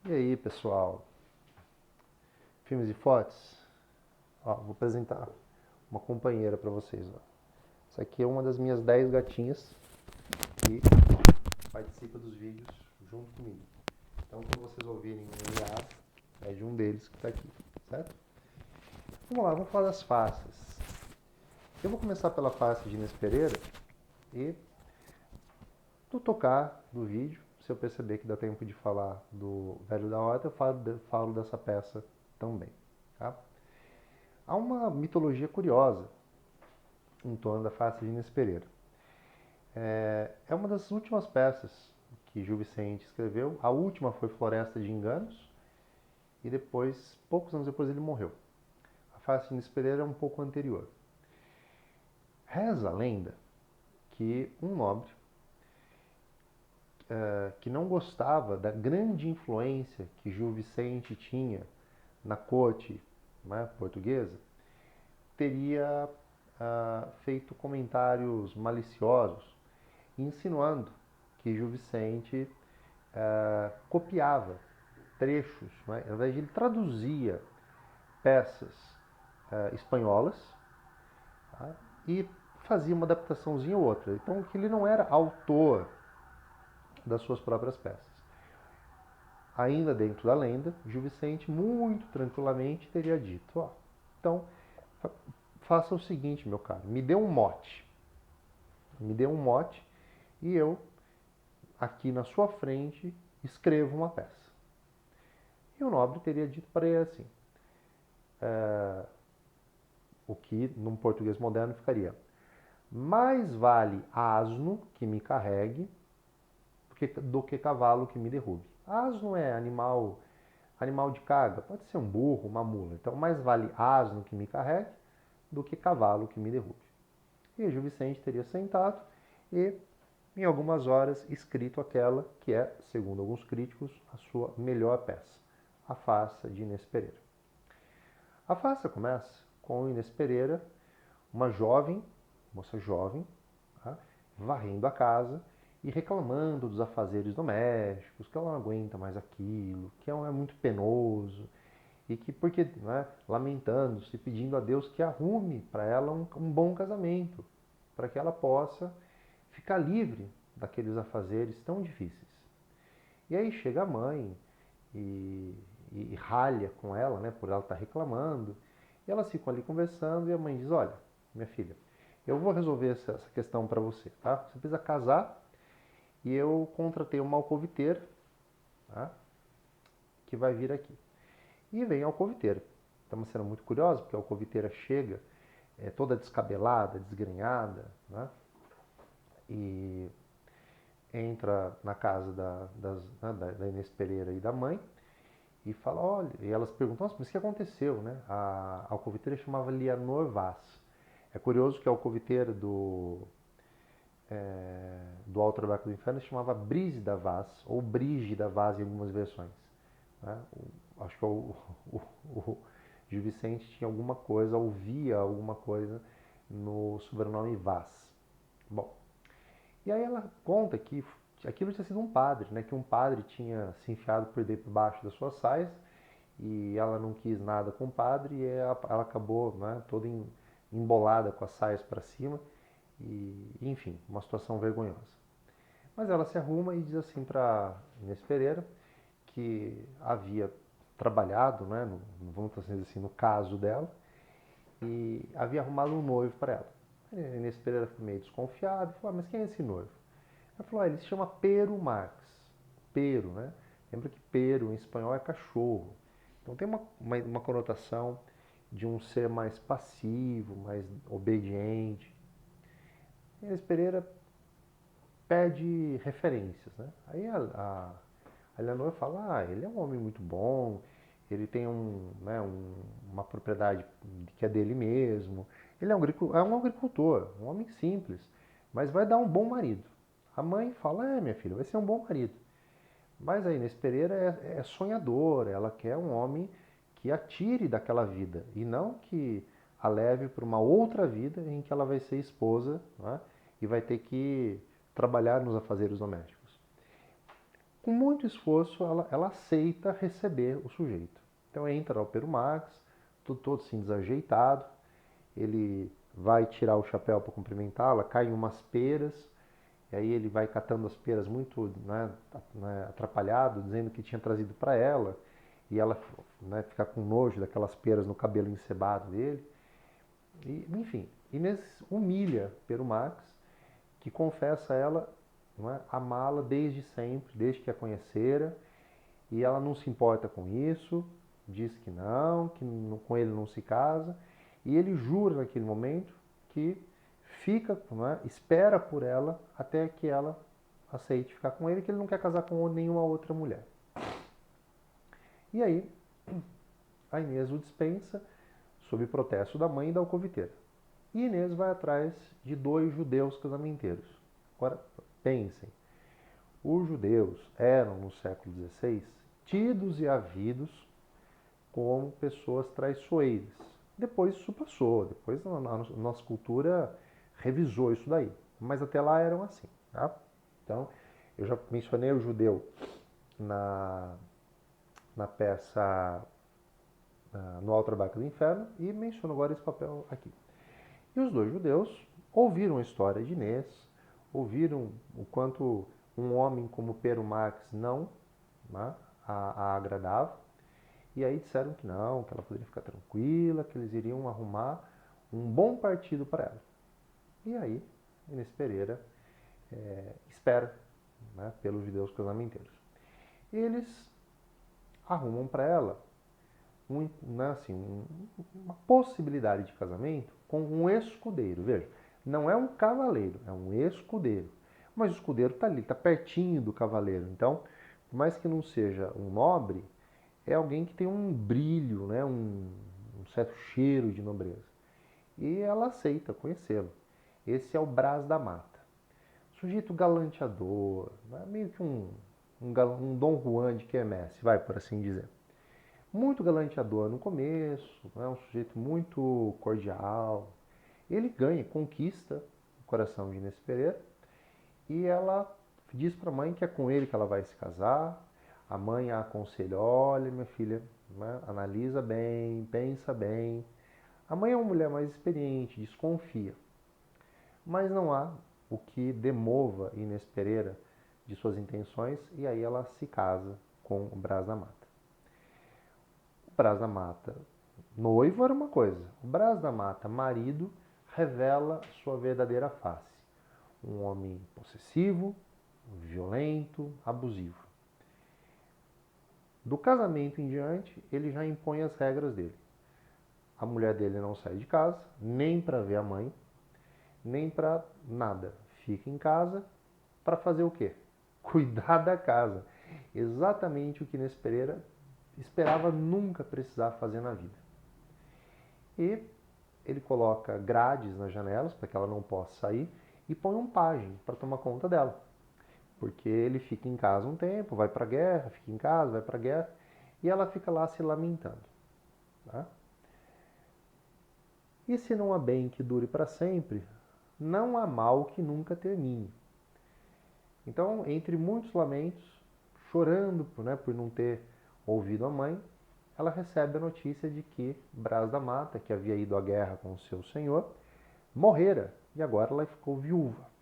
E aí, pessoal? Filmes e fotos? Ó, vou apresentar uma companheira para vocês. Ó. Essa aqui é uma das minhas 10 gatinhas que participa dos vídeos junto comigo. Então, quando vocês ouvirem um miado, é de um deles que está aqui, certo? Vamos lá, vamos falar das faces. Eu vou começar pela face de Inês Pereira e, no tocar do vídeo, se eu perceber que dá tempo de falar do Velho da Horta, eu falo dessa peça também. Tá? Há uma mitologia curiosa em torno da face de Inês Pereira. É uma das últimas peças que Gil Vicente escreveu. A última foi Floresta de Enganos e depois, poucos anos depois, ele morreu. A face de Inês Pereira é um pouco anterior. Reza a lenda que um nobre que não gostava da grande influência que Gil Vicente tinha na corte, né, portuguesa, teria feito comentários maliciosos, insinuando que Gil Vicente copiava trechos, né? Na verdade ele traduzia peças espanholas, tá? E fazia uma adaptaçãozinha ou outra. Então que ele não era autor das suas próprias peças. Ainda dentro da lenda, Gil Vicente muito tranquilamente teria dito: ó, então faça o seguinte, meu caro, me dê um mote e eu aqui na sua frente escrevo uma peça. E o nobre teria dito para ele assim, o que num português moderno ficaria: mais vale asno que me carregue do que cavalo que me derrube. Asno é animal de carga, pode ser um burro, uma mula. Então, mais vale asno que me carregue do que cavalo que me derrube. E Gil Vicente teria sentado e, em algumas horas, escrito aquela que é, segundo alguns críticos, a sua melhor peça, A Farsa de Inês Pereira. A farsa começa com Inês Pereira, uma moça jovem, tá? Varrendo a casa e reclamando dos afazeres domésticos, que ela não aguenta mais aquilo, que é muito penoso, e que porque, né, lamentando-se, pedindo a Deus que arrume para ela um bom casamento, para que ela possa ficar livre daqueles afazeres tão difíceis. E aí chega a mãe e ralha com ela, né, por ela estar reclamando, e elas ficam ali conversando e a mãe diz: olha, minha filha, eu vou resolver essa questão para você, tá? Você precisa casar e eu contratei uma alcoviteira, tá, que vai vir aqui. E vem a alcoviteira. Então, uma cena muito curiosa, porque a alcoviteira chega toda descabelada, desgrenhada, né? E entra na casa da Inês Pereira e da mãe e fala: olha, e elas perguntam: mas o que aconteceu, né? A alcoviteira chamava Leonor Vaz. É curioso que a alcoviteira do Alto da Barca do Inferno se chamava Brígida Vaz, ou Brígida Vaz em algumas versões. Né? Acho que o Gil Vicente tinha alguma coisa, ouvia alguma coisa no sobrenome Vaz. Bom, e aí ela conta que aquilo tinha sido um padre, né? Que um padre tinha se enfiado por baixo das suas saias e ela não quis nada com o padre e ela acabou, né, toda embolada com as saias para cima e, enfim, uma situação vergonhosa. Mas ela se arruma e diz assim para Inês Pereira que havia trabalhado, né, vamos dizer assim, no caso dela, e havia arrumado um noivo para ela. A Inês Pereira ficou meio desconfiada e falou: mas quem é esse noivo? Ela falou: ele se chama Pero Marx. Pero, né? Lembra que pero em espanhol é cachorro. Então tem uma conotação de um ser mais passivo, mais obediente. E Inês Pereira pede referências, né? Aí a Eleanor fala: ele é um homem muito bom, ele tem uma propriedade que é dele mesmo, ele é um agricultor, um homem simples, mas vai dar um bom marido. A mãe fala: minha filha, vai ser um bom marido. Mas a Inês Pereira é sonhadora, ela quer um homem que a tire daquela vida e não que a leve para uma outra vida em que ela vai ser esposa, né, e vai ter que trabalhar nos afazeres domésticos. com muito esforço, ela aceita receber o sujeito. Então entra o Perumax, tudo todo assim desajeitado, ele vai tirar o chapéu para cumprimentá-la, caem umas peras, e aí ele vai catando as peras muito, né, atrapalhado, dizendo que tinha trazido para ela, e ela, né, fica com nojo daquelas peras no cabelo encebado dele. E, enfim, Inês humilha Perumax, que confessa a ela, não é, amá-la desde sempre, desde que a conhecera, e ela não se importa com isso, diz que não, com ele não se casa, e ele jura naquele momento que fica, não é, espera por ela até que ela aceite ficar com ele, que ele não quer casar com nenhuma outra mulher. E aí, a Inês o dispensa, sob protesto da mãe e da alcoviteira. E Inês vai atrás de 2 judeus casamenteiros. Agora, pensem, os judeus eram, no século XVI, tidos e havidos como pessoas traiçoeiras. Depois isso passou, depois a nossa cultura revisou isso daí. Mas até lá eram assim. Tá? Então, eu já mencionei o judeu na peça No Alto Trabalho do Inferno e menciono agora esse papel aqui. E os 2 judeus ouviram a história de Inês, ouviram o quanto um homem como Perumax não, né, a agradava, e aí disseram que não, que ela poderia ficar tranquila, que eles iriam arrumar um bom partido para ela. E aí, Inês Pereira espera, né, pelos judeus casamenteiros. Eles arrumam para ela uma possibilidade de casamento com um escudeiro. Veja, não é um cavaleiro, é um escudeiro. Mas o escudeiro está ali, está pertinho do cavaleiro. Então, por mais que não seja um nobre, é alguém que tem um brilho, né, um certo cheiro de nobreza. E ela aceita conhecê-lo. Esse é o Brás da Mata. Sujeito galanteador, né, meio que um Dom Juan de quermesse, vai por assim dizer. Muito galanteador no começo, né, um sujeito muito cordial. Ele ganha, conquista o coração de Inês Pereira e ela diz para a mãe que é com ele que ela vai se casar. A mãe a aconselha, olha minha filha, né, analisa bem, pensa bem. A mãe é uma mulher mais experiente, desconfia. Mas não há o que demova Inês Pereira de suas intenções e aí ela se casa com o Brás da Mata. O Brás da Mata, noivo era uma coisa. O Brás da Mata, marido, revela sua verdadeira face. Um homem possessivo, violento, abusivo. Do casamento em diante, ele já impõe as regras dele. A mulher dele não sai de casa, nem para ver a mãe, nem para nada. Fica em casa para fazer o quê? Cuidar da casa. Exatamente o que Inês Pereira esperava nunca precisar fazer na vida. E ele coloca grades nas janelas para que ela não possa sair e põe um pajem para tomar conta dela. Porque ele fica em casa um tempo, vai para a guerra, fica em casa, vai para a guerra, e ela fica lá se lamentando. Tá? E se não há bem que dure para sempre, não há mal que nunca termine. Então, entre muitos lamentos, chorando por não ter ouvido a mãe, ela recebe a notícia de que Brás da Mata, que havia ido à guerra com o seu senhor, morrera e agora ela ficou viúva.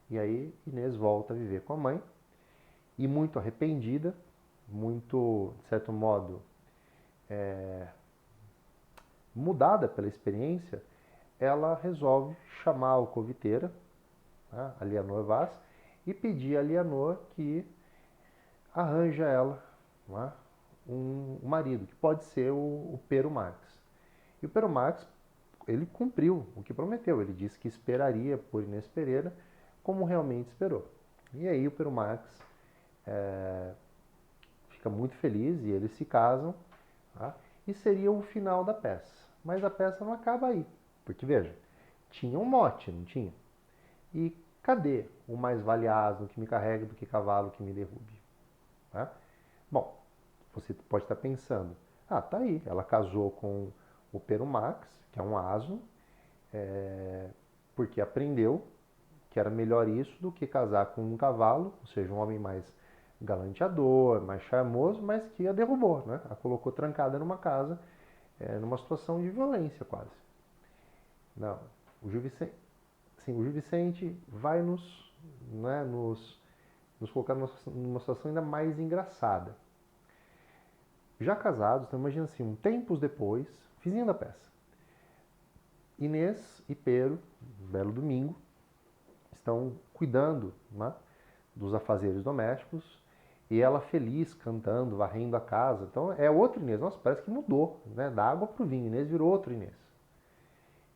E aí Inês volta a viver com a mãe e muito arrependida, muito, de certo modo, mudada pela experiência, ela resolve chamar a alcoviteira, né, a Leonor Vaz, e pedir a Leonor que arranja ela, né, um marido, que pode ser o Perumax. E o Perumax, ele cumpriu o que prometeu, ele disse que esperaria por Inês Pereira, como realmente esperou. E aí o Perumax fica muito feliz e eles se casam, tá? E seria o final da peça. Mas a peça não acaba aí, porque veja, tinha um mote, não tinha? E cadê o mais vale asno que me carrega do que cavalo que me derrube? Tá? Bom, você pode estar pensando, tá aí, ela casou com o Perumax, que é um asno, porque aprendeu que era melhor isso do que casar com um cavalo, ou seja, um homem mais galanteador, mais charmoso, mas que a derrubou, né? A colocou trancada numa casa, numa situação de violência quase. Não, o Gil Vicente, sim, o Gil Vicente vai né, nos colocar numa situação ainda mais engraçada. Já casados, então imagina assim, tempos depois, fizinho da peça. Inês e Pero, um belo domingo, estão cuidando, né, dos afazeres domésticos e ela feliz, cantando, varrendo a casa. Então é outra Inês. Nossa, parece que mudou, né? Da água para o vinho. Inês virou outra Inês.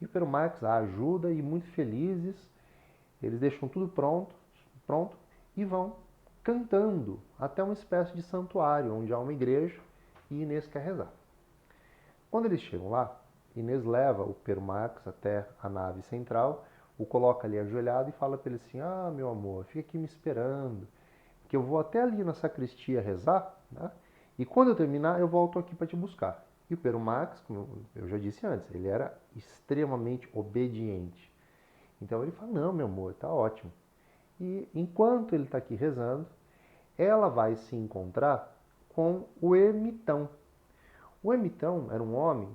E o Pero Marx a ajuda e muito felizes, eles deixam tudo pronto e vão cantando até uma espécie de santuário, onde há uma igreja e Inês quer rezar. Quando eles chegam lá, Inês leva o Pero Marx até a nave central, o coloca ali ajoelhado e fala para ele assim: ah, meu amor, fica aqui me esperando, que eu vou até ali na sacristia rezar, né? E quando eu terminar, eu volto aqui para te buscar. E o Pero Marx, como eu já disse antes, ele era extremamente obediente. Então ele fala: não, meu amor, tá ótimo. E enquanto ele está aqui rezando, ela vai se encontrar com o ermitão. O ermitão era um homem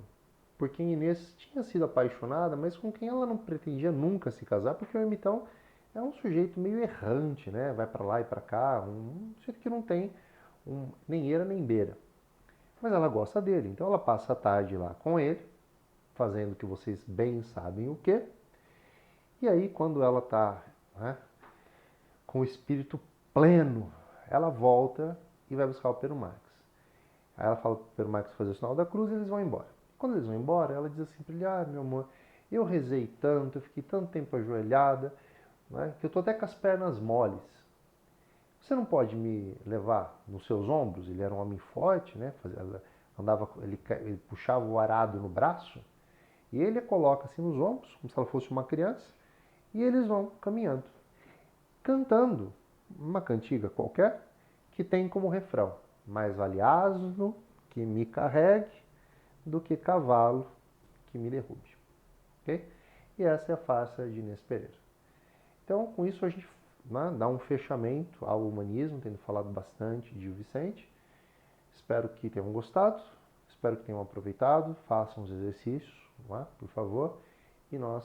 por quem Inês tinha sido apaixonada, mas com quem ela não pretendia nunca se casar, porque o ermitão é um sujeito meio errante, né? Vai para lá e para cá, um sujeito que não tem nem eira nem beira. Mas ela gosta dele, então ela passa a tarde lá com ele, fazendo o que vocês bem sabem o quê. E aí, quando ela está, né, com o espírito pleno, ela volta e vai buscar o Pero Marx. Aí ela fala para o Pero Marx fazer o sinal da cruz e eles vão embora. Quando eles vão embora, ela diz assim para ele: ah, meu amor, eu rezei tanto, eu fiquei tanto tempo ajoelhada, né, que eu estou até com as pernas moles. Você não pode me levar nos seus ombros? Ele era um homem forte, né? Ele puxava o arado no braço e ele a coloca assim nos ombros, como se ela fosse uma criança, e eles vão caminhando, cantando uma cantiga qualquer que tem como refrão: mais vale asno que me carregue do que cavalo que me derrube. Okay? E essa é a farsa de Inês Pereira. Então, com isso, a gente, né, dá um fechamento ao humanismo, tendo falado bastante de Gil Vicente. Espero que tenham gostado, espero que tenham aproveitado, façam os exercícios, né, por favor. E nós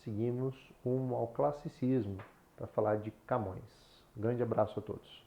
seguimos rumo ao classicismo para falar de Camões. Um grande abraço a todos.